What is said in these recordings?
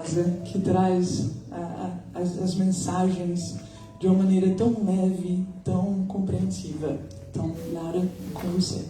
que traz as mensagens de uma maneira tão leve, tão compreensiva. Então, Nara, com você.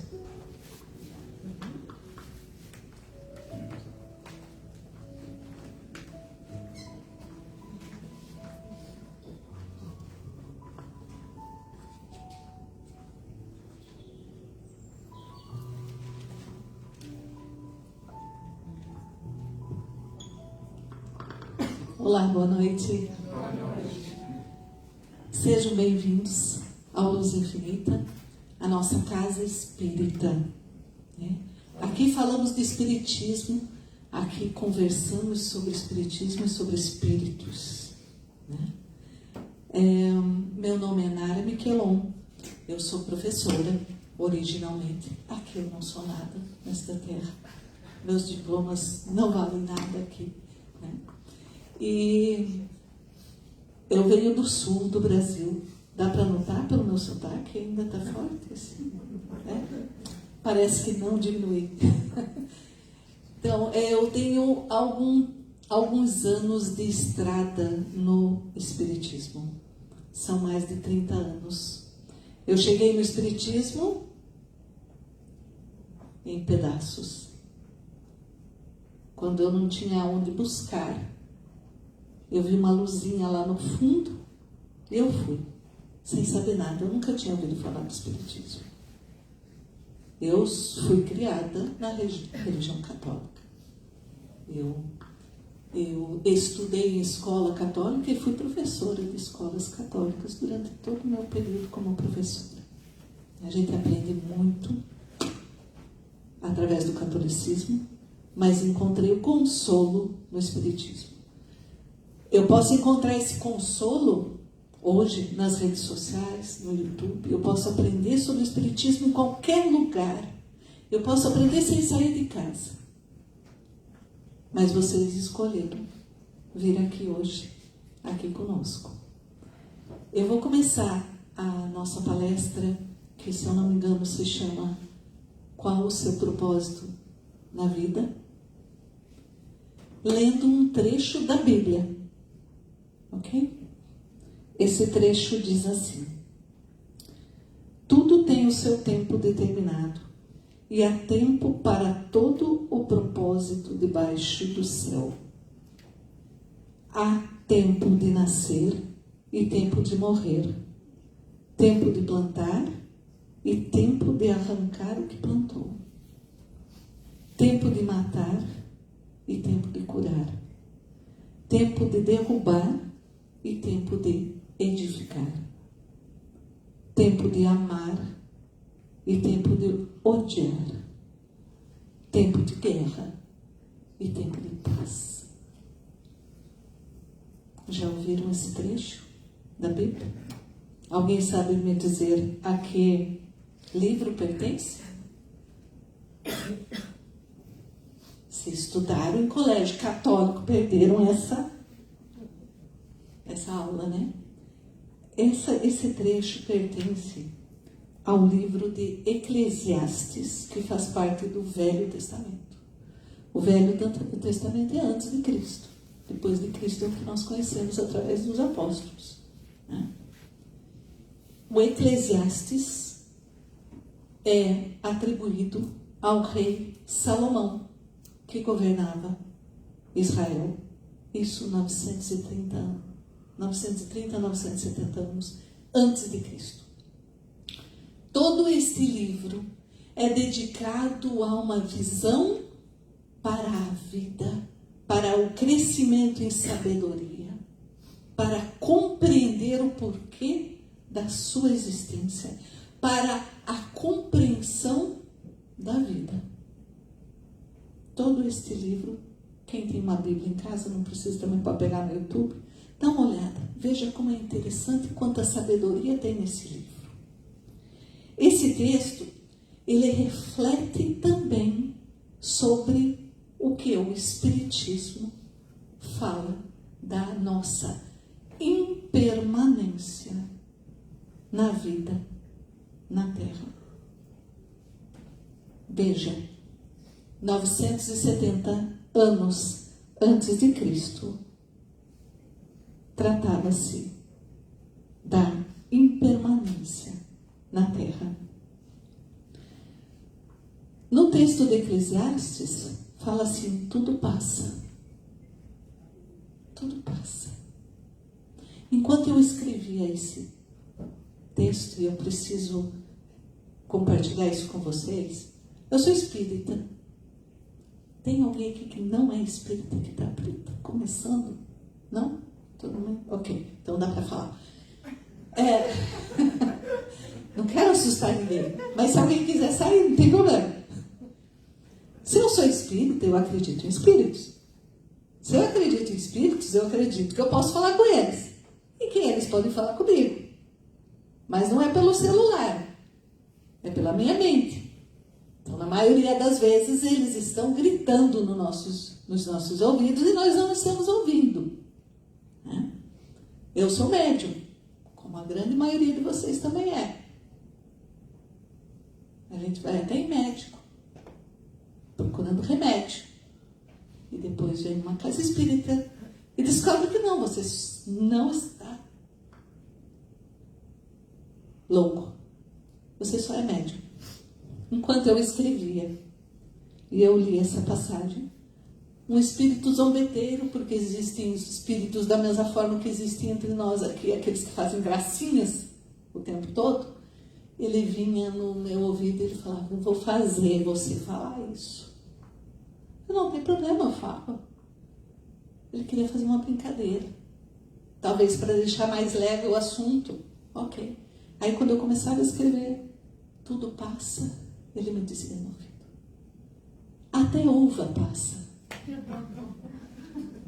Olá, boa noite. Boa noite. Sejam bem-vindos ao Luz Infinita, a nossa casa espírita. Né? Aqui falamos de espiritismo, aqui conversamos sobre espiritismo e sobre espíritos. Né? Meu nome é Nara Miquelon, eu sou professora, originalmente. Aqui eu não sou nada nesta terra. Meus diplomas não valem nada aqui. Né? E eu venho do sul do Brasil. Dá para notar pelo meu sotaque? Ainda está forte assim, né? Parece que não diminui. Então, eu tenho alguns anos de estrada no espiritismo. São mais de 30 anos. Eu cheguei no espiritismo em pedaços. Quando eu não tinha onde buscar. Eu vi uma luzinha lá no fundo, eu fui, sem saber nada. Eu nunca tinha ouvido falar do espiritismo. Eu fui criada na religião católica. Eu estudei em escola católica e fui professora de escolas católicas durante todo o meu período como professora. A gente aprende muito através do catolicismo, mas encontrei o consolo no espiritismo. Eu posso encontrar esse consolo hoje nas redes sociais, no YouTube. Eu posso aprender sobre o espiritismo em qualquer lugar. Eu posso aprender sem sair de casa. Mas vocês escolheram vir aqui hoje, aqui conosco. Eu vou começar a nossa palestra, que, se eu não me engano, se chama Qual o seu propósito na vida? Lendo um trecho da Bíblia. Ok? Esse trecho diz assim: tudo tem o seu tempo determinado, e há tempo para todo o propósito debaixo do céu. Há tempo de nascer e tempo de morrer, tempo de plantar e tempo de arrancar o que plantou, tempo de matar e tempo de curar, tempo de derrubar e tempo de edificar, tempo de amar e tempo de odiar, tempo de guerra e tempo de paz. Já ouviram esse trecho da Bíblia? Alguém sabe me dizer a que livro pertence? Se estudaram em colégio católico, perderam essa aula, né? Esse trecho pertence ao livro de Eclesiastes, que faz parte do Velho Testamento. O Velho Testamento é antes de Cristo. Depois de Cristo é o que nós conhecemos através dos apóstolos. Né? O Eclesiastes é atribuído ao rei Salomão, que governava Israel. Isso 930 a 970 anos antes de Cristo. Todo este livro é dedicado a uma visão para a vida, para o crescimento em sabedoria, para compreender o porquê da sua existência, para a compreensão da vida. Todo este livro, quem tem uma Bíblia em casa, não precisa também para pegar no YouTube, dá uma olhada, veja como é interessante quanta sabedoria tem nesse livro. Esse texto, ele reflete também sobre o que o Espiritismo fala da nossa impermanência na vida, na Terra. Veja, 970 anos antes de Cristo, tratava-se da impermanência na terra. No texto de Eclesiastes, fala assim: tudo passa. Tudo passa. Enquanto eu escrevia esse texto, e eu preciso compartilhar isso com vocês, eu sou espírita. Tem alguém aqui que não é espírita, que está começando? Não? Todo mundo? Ok, então dá para falar. Não quero assustar ninguém, mas se alguém quiser sair, não tem problema. Se eu sou espírita, eu acredito em espíritos. Se eu acredito em espíritos, eu acredito que eu posso falar com eles. E que eles podem falar comigo. Mas não é pelo celular. É pela minha mente. Então, na maioria das vezes, eles estão gritando nos nossos ouvidos e nós não estamos ouvindo. Né? Eu sou médium, como a grande maioria de vocês também é. A gente vai até em médico, procurando remédio. E depois vem uma casa espírita e descobre que não, você não está louco. Você só é médium. Enquanto eu escrevia e eu li essa passagem, um espírito zombeteiro, porque existem espíritos da mesma forma que existem entre nós aqui, aqueles que fazem gracinhas o tempo todo, ele vinha no meu ouvido e ele falava: eu vou fazer você falar isso. Eu não tem problema, eu falo. Ele queria fazer uma brincadeira, talvez para deixar mais leve o assunto. Ok. Aí quando eu começava a escrever, tudo passa, ele me dizia no ouvido: até uva passa.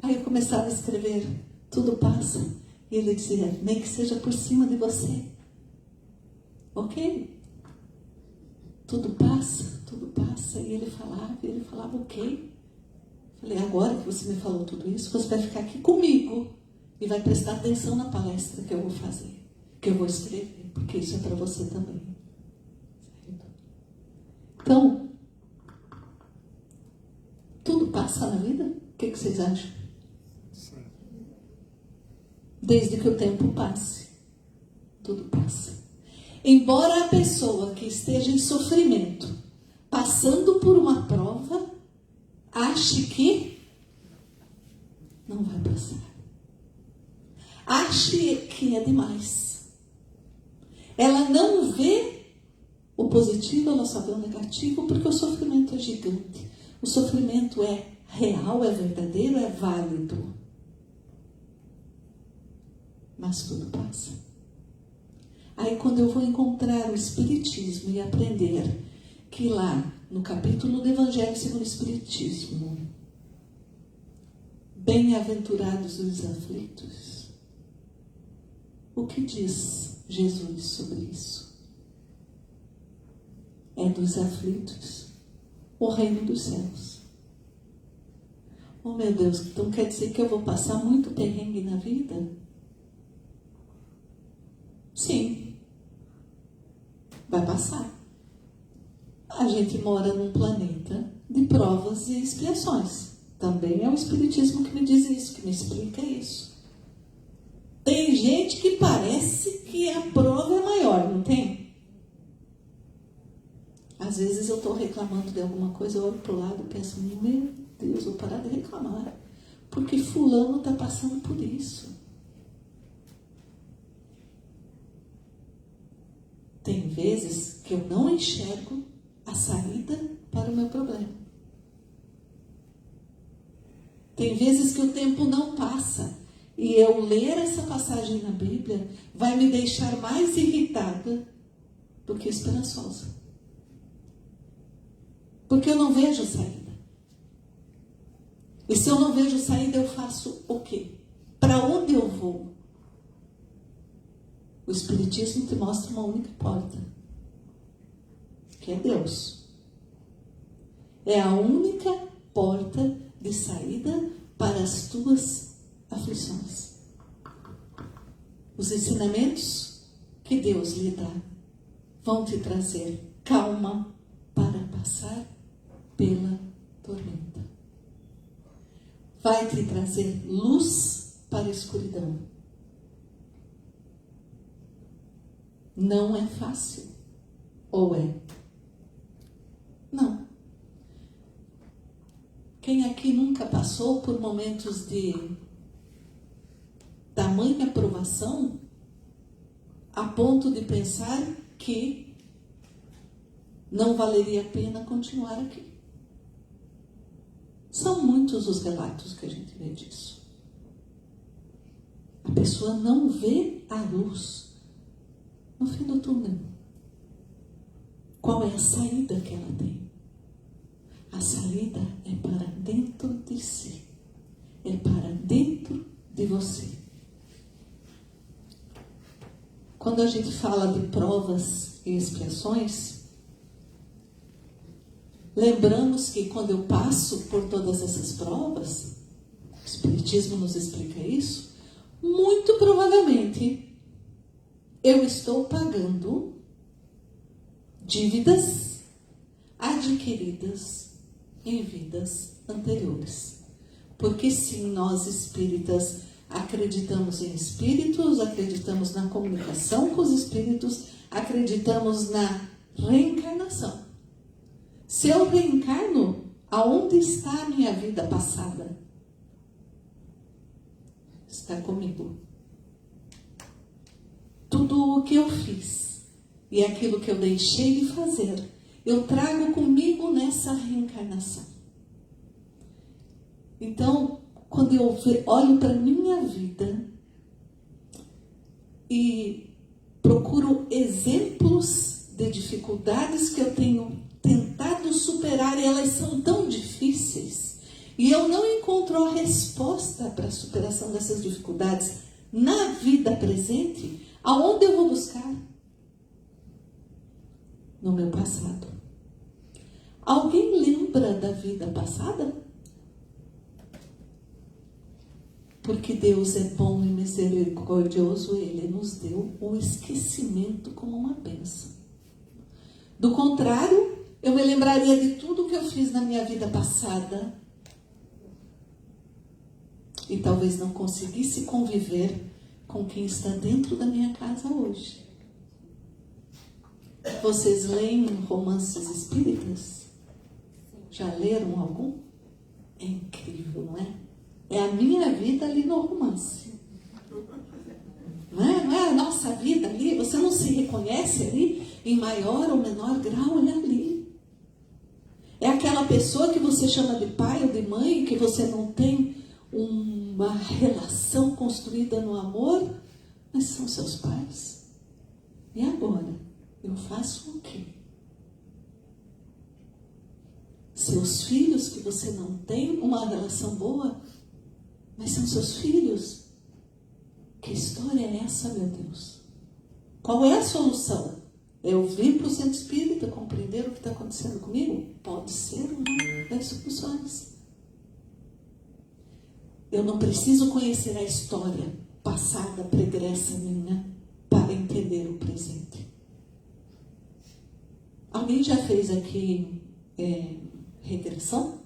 Aí eu começava a escrever, tudo passa, e ele dizia: nem que seja por cima de você. Ok? Tudo passa, tudo passa. E ele falava, ok. Falei: agora que você me falou tudo isso, você vai ficar aqui comigo e vai prestar atenção na palestra que eu vou fazer, que eu vou escrever, porque isso é para você também. Certo? Então, tudo passa na vida? O que vocês acham? Desde que o tempo passe, tudo passa. Embora a pessoa que esteja em sofrimento, passando por uma prova, ache que não vai passar. Ache que é demais. Ela não vê o positivo, ela só vê o negativo, porque o sofrimento é gigante. O sofrimento é real, é verdadeiro, é válido. Mas tudo passa. Aí quando eu vou encontrar o Espiritismo e aprender que lá, no capítulo do Evangelho segundo o Espiritismo, bem-aventurados os aflitos, o que diz Jesus sobre isso? É dos aflitos o reino dos céus. Oh meu Deus, então quer dizer que eu vou passar muito perrengue na vida? Sim, vai passar. A gente mora num planeta de provas e expiações. Também é o Espiritismo que me diz isso, que me explica isso. Tem gente que parece que a prova é maior, não tem? Às vezes eu estou reclamando de alguma coisa, eu olho para o lado e penso: meu Deus, vou parar de reclamar, porque fulano está passando por isso. Tem vezes que eu não enxergo a saída para o meu problema. Tem vezes que o tempo não passa e eu ler essa passagem na Bíblia vai me deixar mais irritada do que esperançosa. Porque eu não vejo saída. E se eu não vejo saída, eu faço o quê? Para onde eu vou? O Espiritismo te mostra uma única porta, que é Deus. É a única porta de saída para as tuas aflições. Os ensinamentos que Deus lhe dá vão te trazer calma para passar pela tormenta. vai te trazer luz para a escuridão. Não é fácil. Ou é? Não. Quem aqui nunca passou por momentos de tamanha provação a ponto de pensar que não valeria a pena continuar aqui? São muitos os relatos que a gente vê disso. A pessoa não vê a luz no fim do túnel. Qual é a saída que ela tem? A saída é para dentro de si. É para dentro de você. Quando a gente fala de provas e expiações, lembramos que quando eu passo por todas essas provas, o Espiritismo nos explica isso, muito provavelmente eu estou pagando dívidas adquiridas em vidas anteriores. Porque sim, nós espíritas acreditamos em espíritos, acreditamos na comunicação com os espíritos, acreditamos na reencarnação. Se eu reencarno, aonde está a minha vida passada? Está comigo. Tudo o que eu fiz e aquilo que eu deixei de fazer, eu trago comigo nessa reencarnação. Então, quando eu olho para a minha vida e procuro exemplos de dificuldades que eu tenho tentado superar, e elas são tão difíceis, e eu não encontro a resposta para a superação dessas dificuldades na vida presente, aonde eu vou buscar? No meu passado. Alguém lembra da vida passada? Porque Deus é bom e misericordioso, Ele nos deu o esquecimento como uma bênção. Do contrário, eu me lembraria de tudo que eu fiz na minha vida passada e talvez não conseguisse conviver com quem está dentro da minha casa hoje. Vocês leem romances espíritas? Já leram algum? É incrível, não é? É a minha vida ali no romance. Não é a nossa vida ali? Você não se reconhece ali? Em maior ou menor grau, é ali. É aquela pessoa que você chama de pai ou de mãe, que você não tem uma relação construída no amor, mas são seus pais. E agora? Eu faço o quê? Seus filhos que você não tem uma relação boa, mas são seus filhos. Que história é essa, meu Deus? Qual é a solução? Eu vir para o centro espírita compreender o que está acontecendo comigo? Pode ser uma das soluções. Eu não preciso conhecer a história passada, pregressa minha, para entender o presente. Alguém já fez aqui regressão?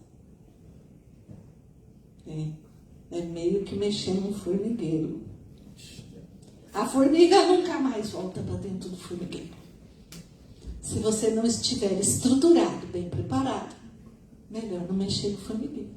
É meio que mexer num formigueiro. A formiga nunca mais volta para dentro do formigueiro. Se você não estiver estruturado, bem preparado, melhor não mexer no formigueiro.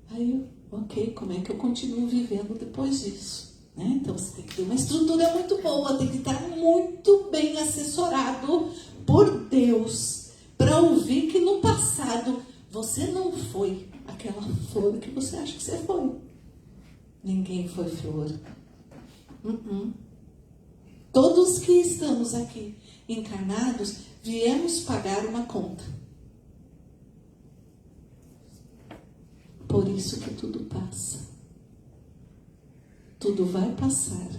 Aí, ok, como é que eu continuo vivendo depois disso? Né? Então você tem que ter uma estrutura muito boa, tem que estar muito bem assessorado por Deus, para ouvir que no passado você não foi aquela flor que você acha que você foi. Ninguém foi flor. Todos que estamos aqui encarnados, viemos pagar uma conta. Por isso que tudo passa. Tudo vai passar.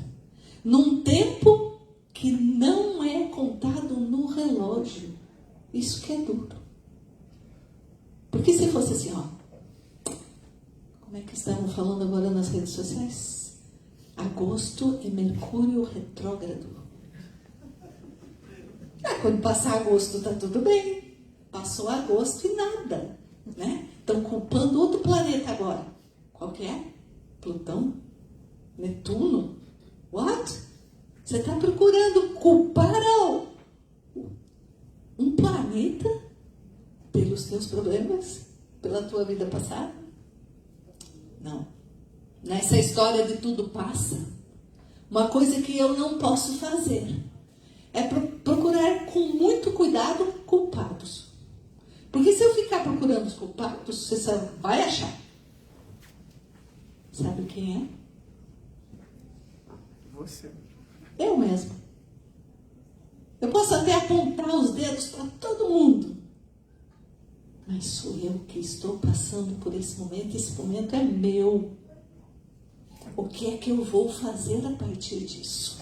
Num tempo que não é contado no relógio. Isso que é duro. Porque se fosse assim, ó. Como é que estavam falando agora nas redes sociais? Agosto é Mercúrio retrógrado. Quando passar agosto está tudo bem. Passou agosto e nada, né? Estão culpando outro planeta agora. Qual que é? Plutão? Netuno? What? Você está procurando culpar um planeta pelos teus problemas? Pela tua vida passada? Não. Nessa história de tudo passa, uma coisa que eu não posso fazer é procurar com muito cuidado culpados. Porque se eu ficar procurando os culpados, você só vai achar. Sabe quem é? Você. Eu mesma. Eu posso até apontar os dedos para todo mundo. Mas sou eu que estou passando por esse momento. Esse momento é meu. O que é que eu vou fazer a partir disso?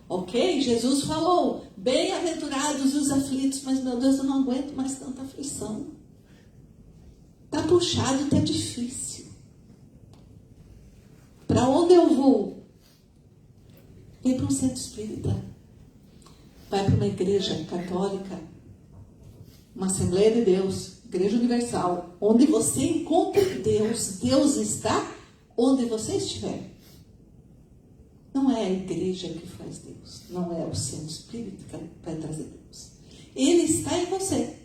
Ok? Jesus falou, bem-aventurados os aflitos, mas meu Deus, eu não aguento mais tanta aflição. Está puxado, está difícil. Para onde eu vou? Vem para um centro espírita. Vai para uma igreja católica, uma Assembleia de Deus, Igreja Universal, onde você encontra Deus. Deus está onde você estiver. Não é a igreja que faz Deus. Não é o centro espírita que vai trazer Deus. Ele está em você.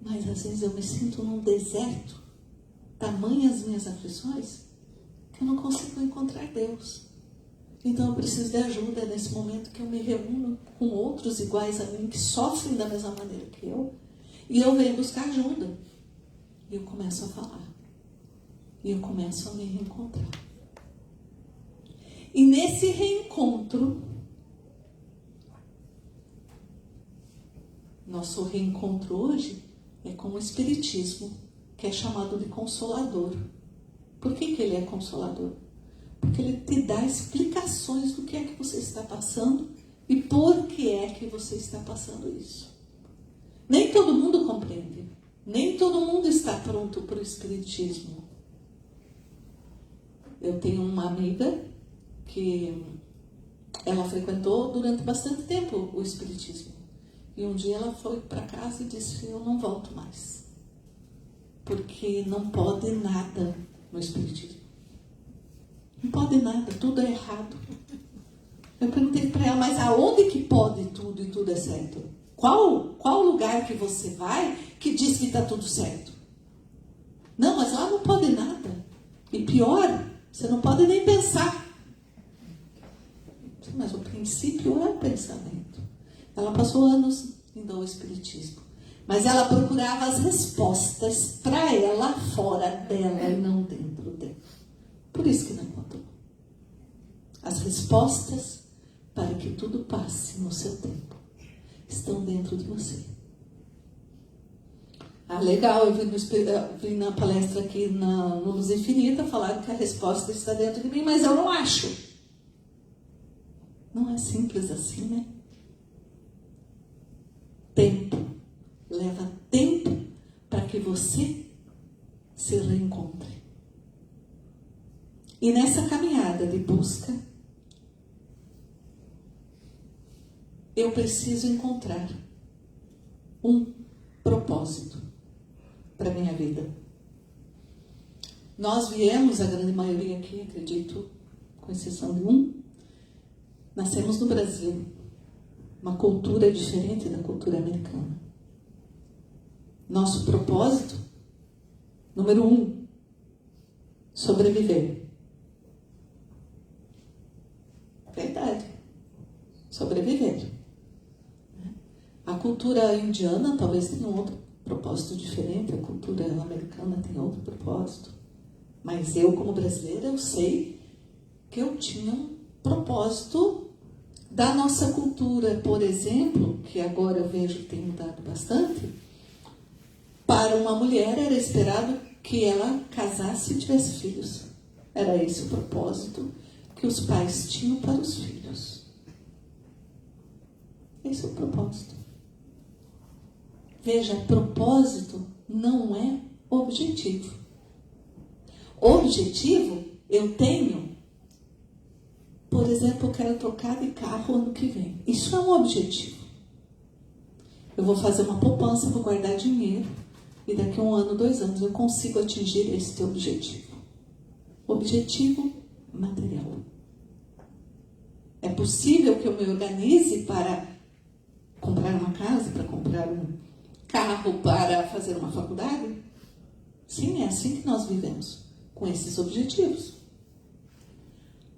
Mas às vezes eu me sinto num deserto, tamanhas minhas aflições, que eu não consigo encontrar Deus. Então eu preciso de ajuda nesse momento que eu me reúno com outros iguais a mim, que sofrem da mesma maneira que eu, e eu venho buscar ajuda. E eu começo a falar. E eu começo a me reencontrar. E nesse reencontro, nosso reencontro hoje é com o Espiritismo, que é chamado de Consolador. Por que ele é Consolador? Porque ele te dá explicações do que é que você está passando e por que é que você está passando isso. Nem todo mundo compreende. Nem todo mundo está pronto para o Espiritismo. Eu tenho uma amiga que ela frequentou durante bastante tempo o Espiritismo. E um dia ela foi para casa e disse, eu não volto mais. Porque não pode nada no Espiritismo. Não pode nada, tudo é errado. Eu perguntei para ela, mas aonde que pode tudo e tudo é certo? Qual lugar que você vai que diz que está tudo certo? Não, mas lá não pode nada. E pior, você não pode nem pensar. Mas o princípio é o pensamento. Ela passou anos indo ao Espiritismo. Mas ela procurava as respostas para ela fora dela e não dentro dela. Por isso que não encontrou. As respostas para que tudo passe no seu tempo estão dentro de você. Ah, legal, eu vi na palestra aqui no Luz Infinita, falaram que a resposta está dentro de mim, mas eu não acho. Não é simples assim, né? Tempo. Leva tempo para que você se reencontre. E nessa caminhada de busca, eu preciso encontrar um propósito para a minha vida. Nós viemos, a grande maioria aqui, acredito, com exceção de um, nascemos no Brasil, uma cultura diferente da cultura americana. Nosso propósito, número 1, sobreviver. Verdade. Sobreviver. A cultura indiana talvez tenha um outro propósito diferente, a cultura americana tem outro propósito. Mas eu, como brasileira, eu sei que eu tinha um propósito da nossa cultura, por exemplo, que agora eu vejo que tem mudado bastante. Para uma mulher era esperado que ela casasse e tivesse filhos. Era esse o propósito que os pais tinham para os filhos. Esse é o propósito. Veja, propósito não é objetivo. Objetivo eu tenho, por exemplo, eu quero trocar de carro ano que vem. Isso é um objetivo. Eu vou fazer uma poupança, vou guardar dinheiro e daqui a 1 ano, 2 anos, eu consigo atingir esse teu objetivo. Objetivo material. É possível que eu me organize para comprar uma casa, para comprar um carro, para fazer uma faculdade? Sim, é assim que nós vivemos, com esses objetivos.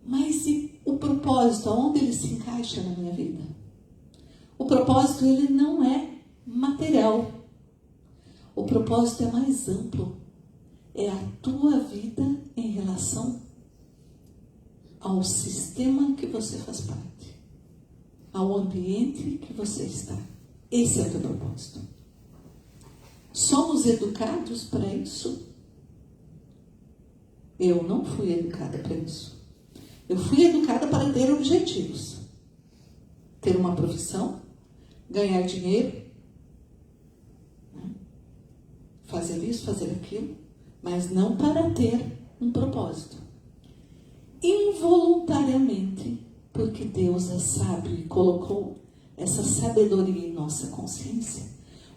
Mas e o propósito, aonde ele se encaixa na minha vida? O propósito, ele não é material. O propósito é mais amplo. É a tua vida em relação ao sistema que você faz parte, ao ambiente que você está. Esse é o teu propósito. Somos educados para isso? Eu não fui educada para isso. Eu fui educada para ter objetivos. Ter uma profissão, ganhar dinheiro, né? Fazer isso, fazer aquilo, mas não para ter um propósito. Involuntariamente, porque Deus é sábio e colocou essa sabedoria em nossa consciência,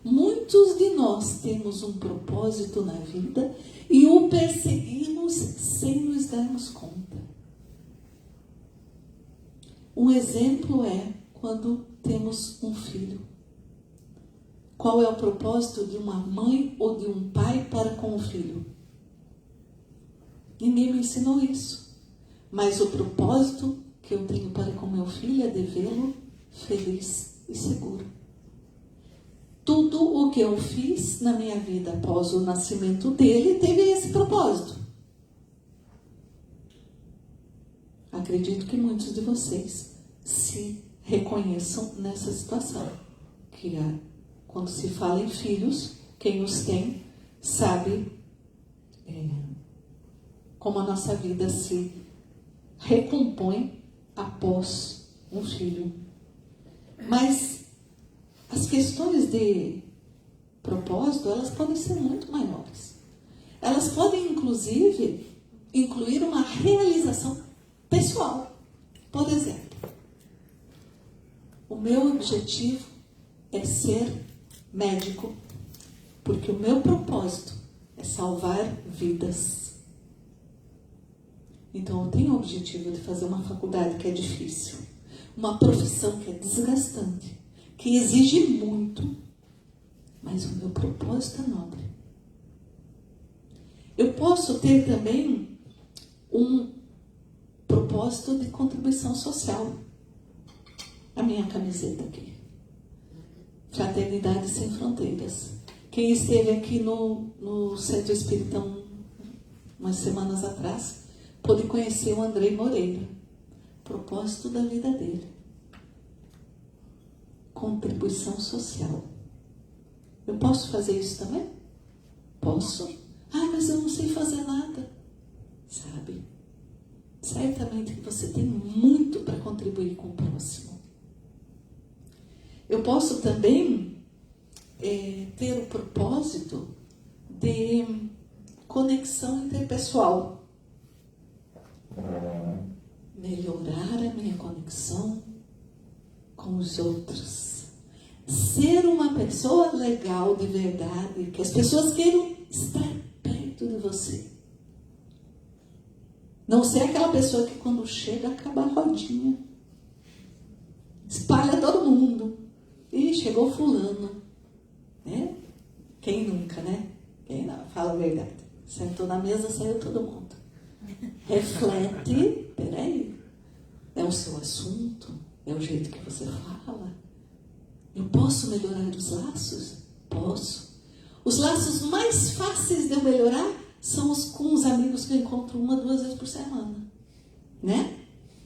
muitos de nós temos um propósito na vida e o perseguimos sem nos darmos conta. Um exemplo é quando temos um filho. Qual é o propósito de uma mãe ou de um pai para com o filho? Ninguém me ensinou isso. Mas o propósito que eu tenho para com meu filho é de vê-lo feliz e seguro. Tudo o que eu fiz na minha vida após o nascimento dele teve esse propósito. Acredito que muitos de vocês se reconheçam nessa situação. Que quando se fala em filhos, quem os tem sabe como a nossa vida se recompõe após um filho. Mas as questões de propósito, elas podem ser muito maiores. Elas podem, inclusive, incluir uma realização pessoal. Por exemplo, o meu objetivo é ser médico, porque o meu propósito é salvar vidas. Então, eu tenho o objetivo de fazer uma faculdade que é difícil, uma profissão que é desgastante, que exige muito, mas o meu propósito é nobre. Eu posso ter também um propósito de contribuição social. A minha camiseta aqui. Fraternidade Sem Fronteiras. Quem esteve aqui no Centro Espírita umas semanas atrás, pôde conhecer o Andrei Moreira. Propósito da vida dele. Contribuição social. Eu posso fazer isso também? Posso. Ah, mas eu não sei fazer nada. Sabe? Certamente que você tem muito para contribuir com o próximo. Eu posso também ter o propósito de conexão interpessoal. Melhorar a minha conexão com os outros. Ser uma pessoa legal de verdade, que as pessoas queiram estar perto de você. Não ser aquela pessoa que quando chega acaba a rodinha. Espalha todo mundo. Ih, chegou fulano. Né? Quem nunca, né? Quem não? Fala a verdade. Sentou na mesa, saiu todo mundo. Reflete, peraí. É o seu assunto? É o jeito que você fala? Eu posso melhorar os laços? Posso. Os laços mais fáceis de eu melhorar são os com os amigos que eu encontro 1, 2 vezes por semana. Né?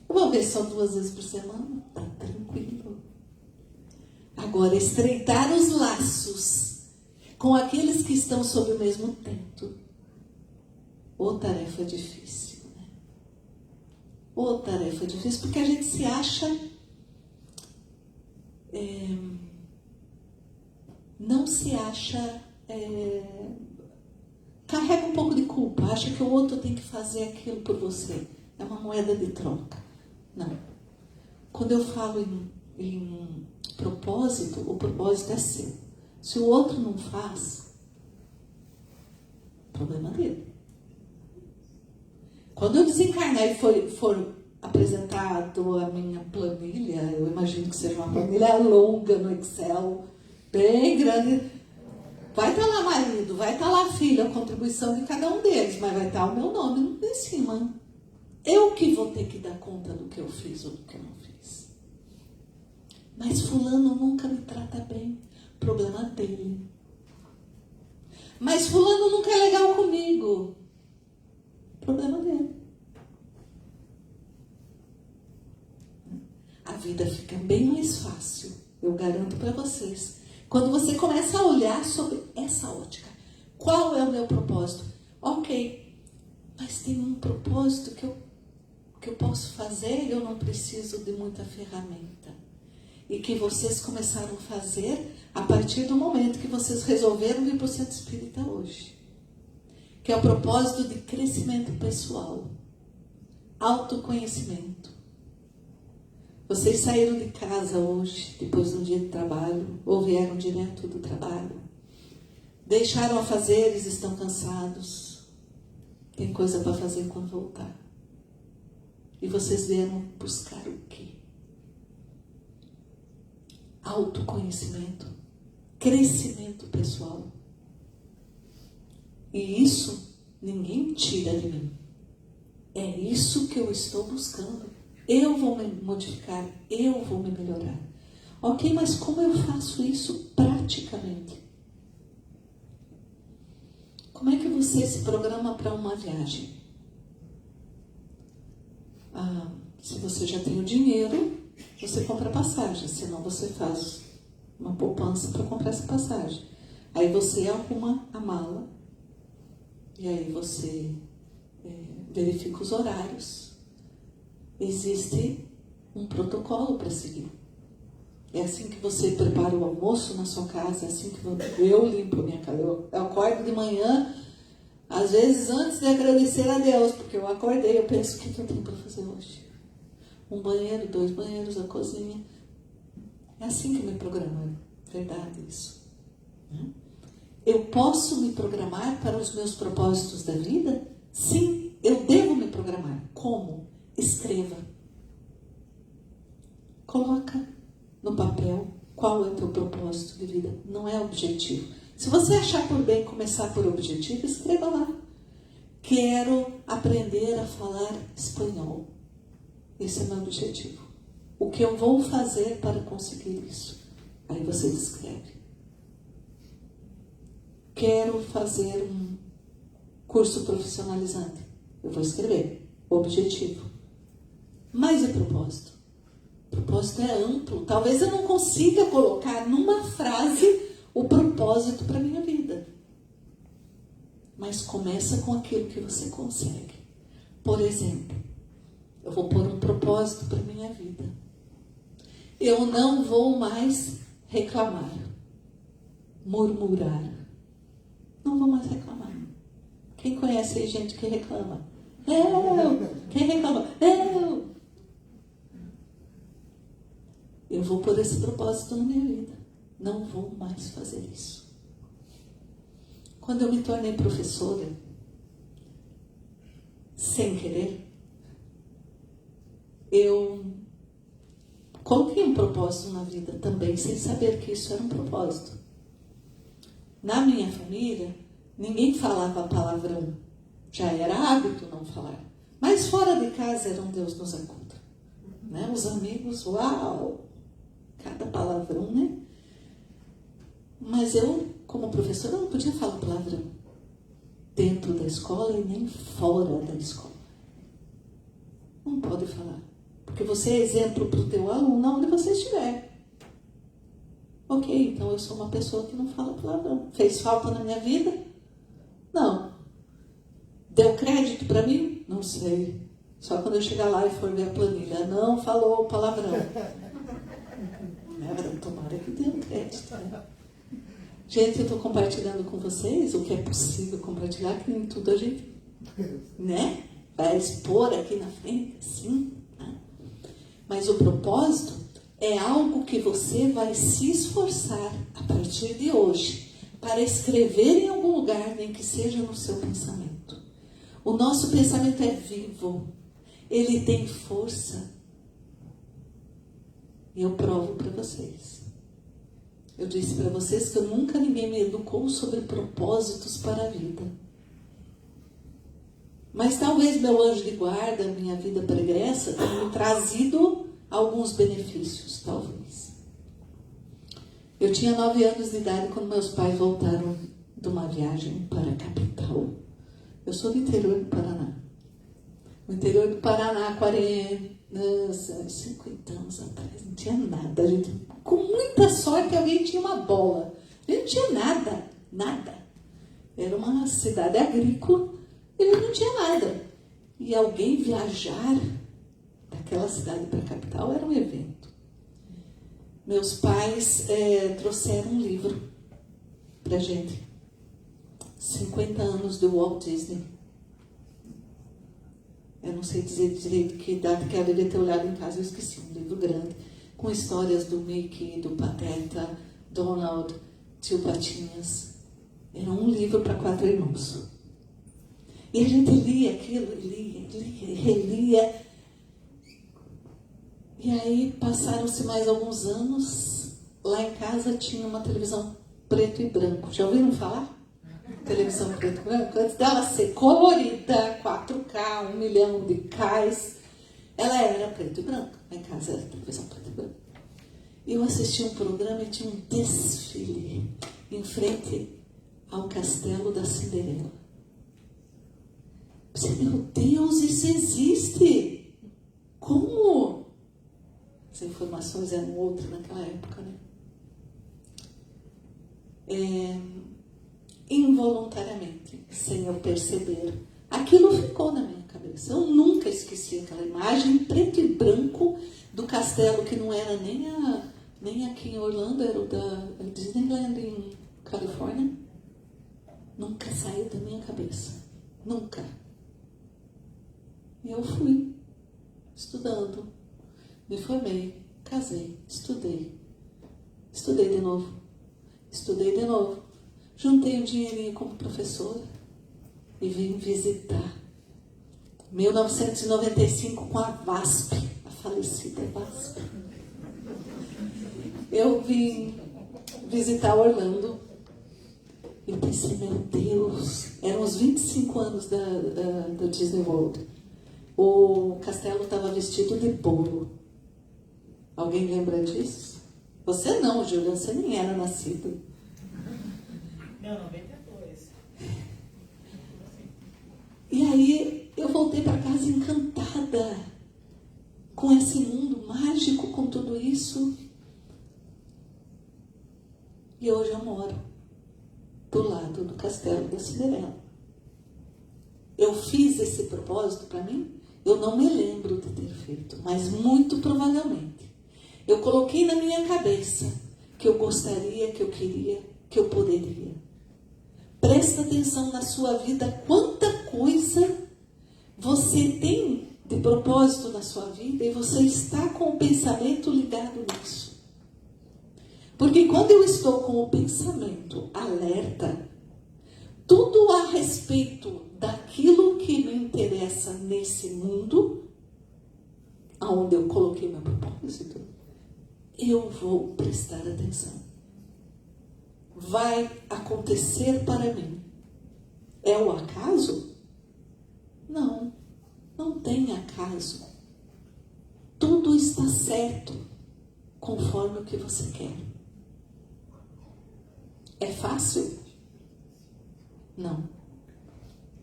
Eu vou ver só 2 vezes por semana. Tá tranquilo. Agora, estreitar os laços com aqueles que estão sob o mesmo teto. Ô tarefa difícil, né? Ô tarefa difícil, porque a gente se acha... não se acha... carrega um pouco de culpa, acha que o outro tem que fazer aquilo por você. É uma moeda de troca. Não. Quando eu falo em propósito, o propósito é seu. Se o outro não faz, Problema dele. Quando eu desencarnar e for apresentado a minha planilha, eu imagino que seja uma planilha longa no Excel, bem grande. Vai estar lá marido, vai estar lá filho, a contribuição de cada um deles, mas vai estar o meu nome em cima. Eu que vou ter que dar conta do que eu fiz ou do que eu não fiz. Mas fulano nunca me trata bem. Problema dele. Mas fulano nunca é legal comigo. Problema dele. A vida fica bem mais fácil, eu garanto para vocês, quando você começa a olhar sobre essa ótica. Qual é o meu propósito? Ok, mas tem um propósito que eu posso fazer e eu não preciso de muita ferramenta. E que vocês começaram a fazer a partir do momento que vocês resolveram vir para o Centro Espírita hoje. Que é o propósito de crescimento pessoal, autoconhecimento. Vocês saíram de casa hoje, depois de um dia de trabalho, ou vieram direto do trabalho. Deixaram afazeres, estão cansados. Tem coisa para fazer quando voltar. E vocês vieram buscar o quê? Autoconhecimento, crescimento pessoal. E isso ninguém tira de mim. É isso que eu estou buscando. Eu vou me modificar, eu vou me melhorar. Ok, mas como eu faço isso praticamente? Como é que você se programa para uma viagem? Se você já tem o dinheiro, você compra passagem, senão você faz uma poupança para comprar essa passagem. Aí você arruma a mala, e aí você verifica os horários. Existe um protocolo para seguir. É assim que você prepara o almoço na sua casa, é assim que eu limpo a minha casa. Eu acordo de manhã, às vezes antes de agradecer a Deus, porque eu acordei, eu penso, o que eu tenho para fazer hoje? Um banheiro, 2 banheiros, a cozinha. É assim que eu me programo, é verdade isso. Eu posso me programar para os meus propósitos da vida? Sim, eu devo me programar. Como? Escreva. Coloca no papel qual é o teu propósito de vida. Não é objetivo. Se você achar por bem começar por objetivo, escreva lá. Quero aprender a falar espanhol. Esse é meu objetivo. O que eu vou fazer para conseguir isso? Aí você descreve. Quero fazer um curso profissionalizante. Eu vou escrever. Objetivo. Mas e propósito? O propósito é amplo. Talvez eu não consiga colocar numa frase o propósito para a minha vida. Mas começa com aquilo que você consegue. Por exemplo, eu vou pôr um propósito para a minha vida. Eu não vou mais reclamar, murmurar. Não vou mais reclamar. Quem conhece aí gente que reclama? Quem reclama? Eu vou pôr esse propósito na minha vida. Não vou mais fazer isso. Quando eu me tornei professora, sem querer, eu coloquei um propósito na vida também, sem saber que isso era um propósito. Na minha família, ninguém falava palavrão. Já era hábito não falar. Mas fora de casa era um Deus nos acuda. Né? Os amigos, uau! Cada palavrão, né? Mas eu, como professora, não podia falar palavrão dentro da escola e nem fora da escola. Não pode falar. Porque você é exemplo para o teu aluno onde você estiver. Ok, então eu sou uma pessoa que não fala palavrão. Fez falta na minha vida? Não. Deu crédito para mim? Não sei. Só quando eu chegar lá e for ver a planilha. Não falou palavrão. Tomara que dê um crédito. Né? Gente, eu estou compartilhando com vocês o que é possível compartilhar, que nem tudo a gente, né? Vai expor aqui na frente, sim. Né? Mas o propósito é algo que você vai se esforçar a partir de hoje para escrever em algum lugar, nem que seja no seu pensamento. O nosso pensamento é vivo, ele tem força. E eu provo para vocês. Eu disse para vocês que nunca ninguém me educou sobre propósitos para a vida. Mas talvez meu anjo de guarda, minha vida pregressa, tenha me trazido alguns benefícios, talvez. Eu tinha 9 anos de idade quando meus pais voltaram de uma viagem para a capital. Eu sou do interior do Paraná. No interior do Paraná, 50 anos atrás, não tinha nada. A gente, com muita sorte, alguém tinha uma bola. A gente não tinha nada, nada. Era uma cidade agrícola e a gente não tinha nada. E alguém viajar daquela cidade para a capital era um evento. Meus pais trouxeram um livro pra gente. 50 anos do Walt Disney. Eu não sei dizer direito que idade que eu deveria ter olhado em casa, eu esqueci. Um livro grande, com histórias do Mickey, do Pateta, Donald, Tio Patinhas. Era um livro para 4 irmãos. E a gente lia aquilo, lia, relia. E aí passaram-se mais alguns anos. Lá em casa tinha uma televisão preto e branco. Já ouviram falar? Televisão preto e branco? Antes dela ser colorida, 4K, 1 milhão de Ks, ela era preto e branco. Lá em casa era televisão preto e branco. E eu assisti um programa e tinha um desfile em frente ao castelo da Cinderela. Eu pensei, meu Deus, isso existe! Como? As informações eram outras naquela época, né? Involuntariamente, sem eu perceber, aquilo ficou na minha cabeça. Eu nunca esqueci aquela imagem preto e branco do castelo, que não era nem aqui em Orlando, era o da Disneyland em Califórnia. Nunca saiu da minha cabeça. Nunca. E eu fui estudando. Me formei, casei, estudei de novo, juntei um dinheirinho como professora e vim visitar. 1995 com a VASP, a falecida VASP. Eu vim visitar Orlando e pensei, meu Deus, eram os 25 anos da Disney World. O castelo estava vestido de bolo. Alguém lembra disso? Você não, Júlia, você nem era nascido. Não, 92. E aí eu voltei para casa encantada com esse mundo mágico, com tudo isso. E hoje eu moro do lado do castelo da Cinderela. Eu fiz esse propósito para mim? Eu não me lembro de ter feito, mas muito provavelmente. Eu coloquei na minha cabeça que eu gostaria, que eu queria, que eu poderia. Presta atenção na sua vida, quanta coisa você tem de propósito na sua vida e você está com o pensamento ligado nisso. Porque quando eu estou com o pensamento alerta, tudo a respeito daquilo que me interessa nesse mundo, aonde eu coloquei meu propósito, eu vou prestar atenção. Vai acontecer para mim. É o acaso? Não, não tem acaso. Tudo está certo conforme o que você quer. É fácil? Não.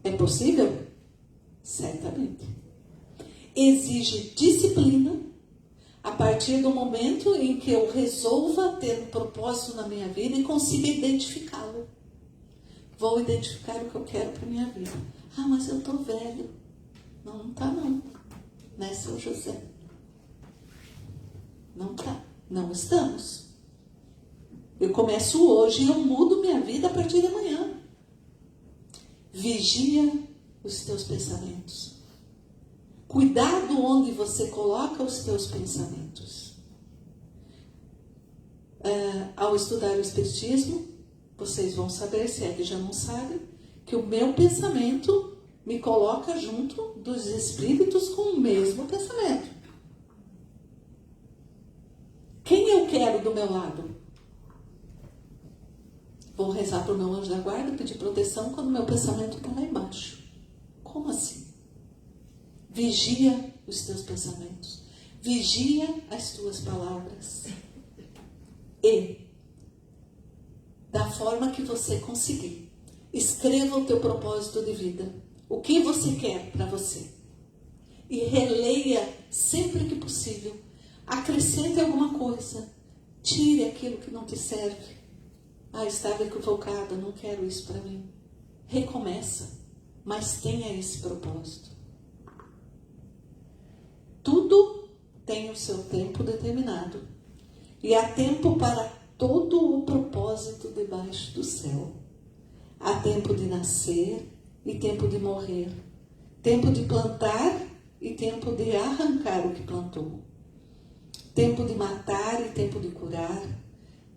É possível? Certamente. Exige disciplina. A partir do momento em que eu resolva ter um propósito na minha vida e consiga identificá-lo. Vou identificar o que eu quero para a minha vida. Ah, mas eu estou velho. Não, não está não. Né, seu José? Não está. Não estamos. Eu começo hoje e eu mudo minha vida a partir de amanhã. Vigia os teus pensamentos. Cuidado onde você coloca os teus pensamentos. Ao estudar o Espiritismo, vocês vão saber, se é que já não sabem, que o meu pensamento me coloca junto dos espíritos com o mesmo pensamento. Quem eu quero do meu lado? Vou rezar para o meu anjo da guarda, pedir proteção quando meu pensamento está lá embaixo. Como assim? Vigia os teus pensamentos. Vigia as tuas palavras. E, da forma que você conseguir, escreva o teu propósito de vida. O que você quer para você. E releia sempre que possível. Acrescente alguma coisa. Tire aquilo que não te serve. Estava equivocada, não quero isso para mim. Recomeça, mas tenha esse propósito. Tudo tem o seu tempo determinado. E há tempo para todo o propósito debaixo do céu. Há tempo de nascer e tempo de morrer. Tempo de plantar e tempo de arrancar o que plantou. Tempo de matar e tempo de curar.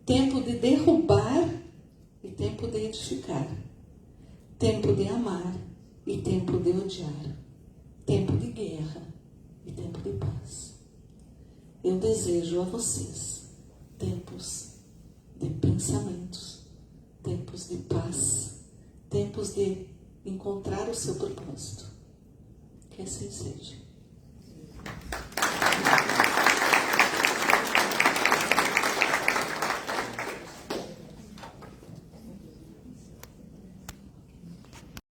Tempo de derrubar e tempo de edificar. Tempo de amar e tempo de odiar. Tempo de guerra e tempo de paz. Eu desejo a vocês tempos de pensamentos, tempos de paz, tempos de encontrar o seu propósito. Que assim seja.